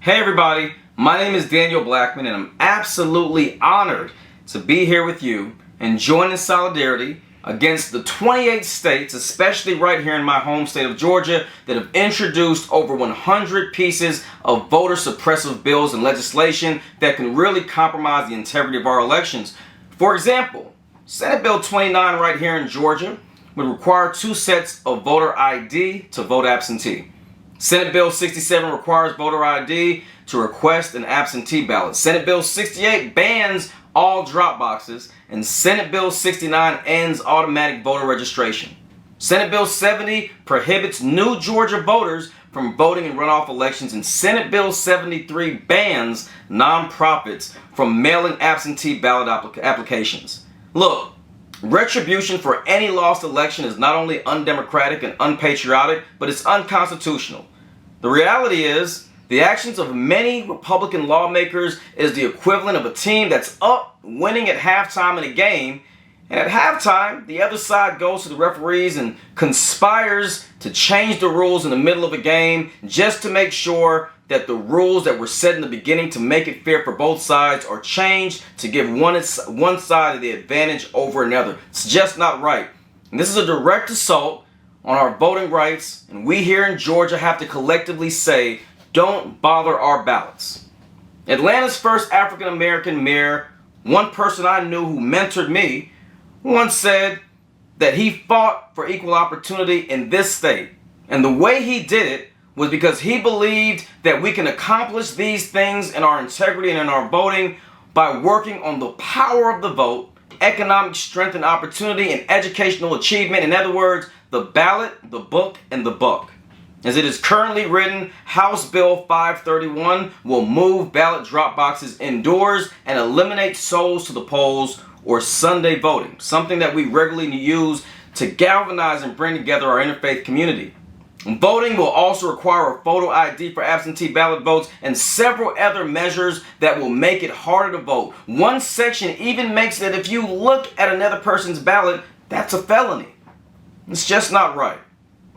Hey everybody, my name is Daniel Blackman and I'm absolutely honored to be here with you and join in solidarity against the 28 states, especially right here in my home state of Georgia, that have introduced over 100 pieces of voter suppressive bills and legislation that can really compromise the integrity of our elections. For example, Senate Bill 29 right here in Georgia would require 2 sets of voter ID to vote absentee. Senate Bill 67 requires voter ID to request an absentee ballot. Senate Bill 68 bans all drop boxes, and Senate Bill 69 ends automatic voter registration. Senate Bill 70 prohibits new Georgia voters from voting in runoff elections, and Senate Bill 73 bans nonprofits from mailing absentee ballot applications. Look, retribution for any lost election is not only undemocratic and unpatriotic, but it's unconstitutional. The reality is, the actions of many Republican lawmakers is the equivalent of a team that's up winning at halftime in a game, and at halftime, the other side goes to the referees and conspires to change the rules in the middle of a game just to make sure that the rules that were set in the beginning to make it fair for both sides are changed to give one side the advantage over another. It's just not right. And this is a direct assault on our voting rights, and we here in Georgia have to collectively say, don't bother our ballots. Atlanta's first African American mayor, one person I knew who mentored me, once said that he fought for equal opportunity in this state. And the way he did it was because he believed that we can accomplish these things in our integrity and in our voting by working on the power of the vote, economic strength and opportunity, and educational achievement. In other words, the ballot, the book, and the buck. As it is currently written, House Bill 531 will move ballot drop boxes indoors and eliminate souls to the polls or Sunday voting, something that we regularly use to galvanize and bring together our interfaith community. Voting will also require a photo ID for absentee ballot votes and several other measures that will make it harder to vote. One section even makes that if you look at another person's ballot, that's a felony. It's just not right.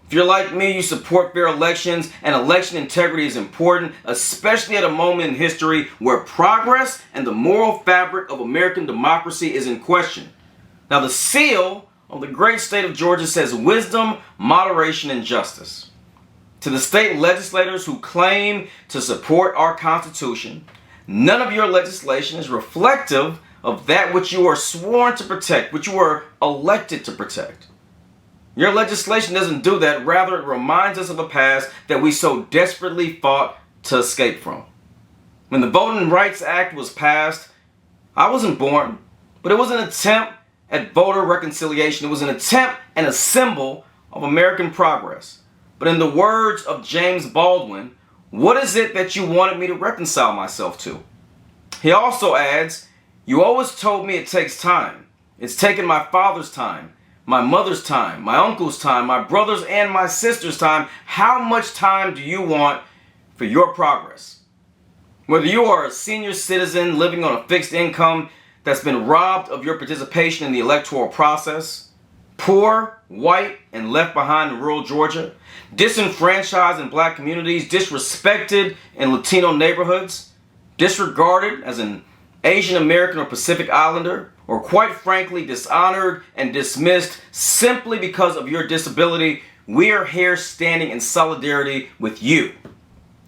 If you're like me, you support fair elections, and election integrity is important, especially at a moment in history where progress and the moral fabric of American democracy is in question. Now, the seal of the great state of Georgia says wisdom, moderation, and justice. To the state legislators who claim to support our Constitution, none of your legislation is reflective of that which you are sworn to protect, which you are elected to protect. Your legislation doesn't do that. Rather, it reminds us of a past that we so desperately fought to escape from. When the Voting Rights Act was passed, I wasn't born, but it was an attempt at voter reconciliation. It was an attempt and a symbol of American progress. But in the words of James Baldwin, what is it that you wanted me to reconcile myself to? He also adds, you always told me it takes time. It's taken my father's time, my mother's time, my uncle's time, my brother's and my sister's time. How much time do you want for your progress? Whether you are a senior citizen living on a fixed income that's been robbed of your participation in the electoral process, poor, white, and left behind in rural Georgia, disenfranchised in black communities, disrespected in Latino neighborhoods, disregarded as an Asian American or Pacific Islander, or quite frankly dishonored and dismissed simply because of your disability, we are here standing in solidarity with you.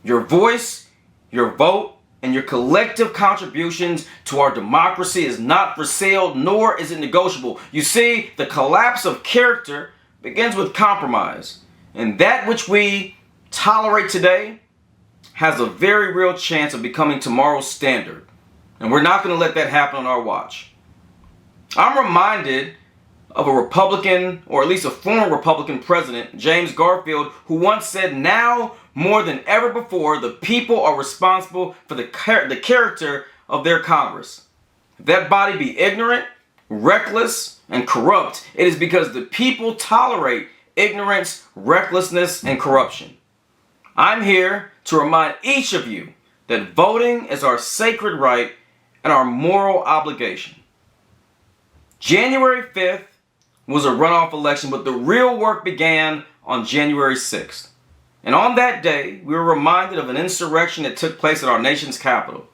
Your voice, your vote, and your collective contributions to our democracy is not for sale, nor is it negotiable. You see, the collapse of character begins with compromise, and that which we tolerate today has a very real chance of becoming tomorrow's standard. And we're not going to let that happen on our watch. I'm reminded of a Republican, or at least a former Republican president, James Garfield, who once said, now more than ever before, the people are responsible for the character of their Congress. If that body be ignorant, reckless, and corrupt, it is because the people tolerate ignorance, recklessness, and corruption. I'm here to remind each of you that voting is our sacred right and our moral obligation. January 5th was a runoff election, but the real work began on January 6th. And on that day, we were reminded of an insurrection that took place at our nation's capital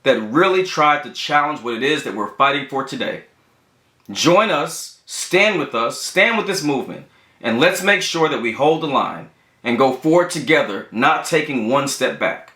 that really tried to challenge what it is that we're fighting for today. Join us, stand with this movement, and let's make sure that we hold the line and go forward together, not taking one step back.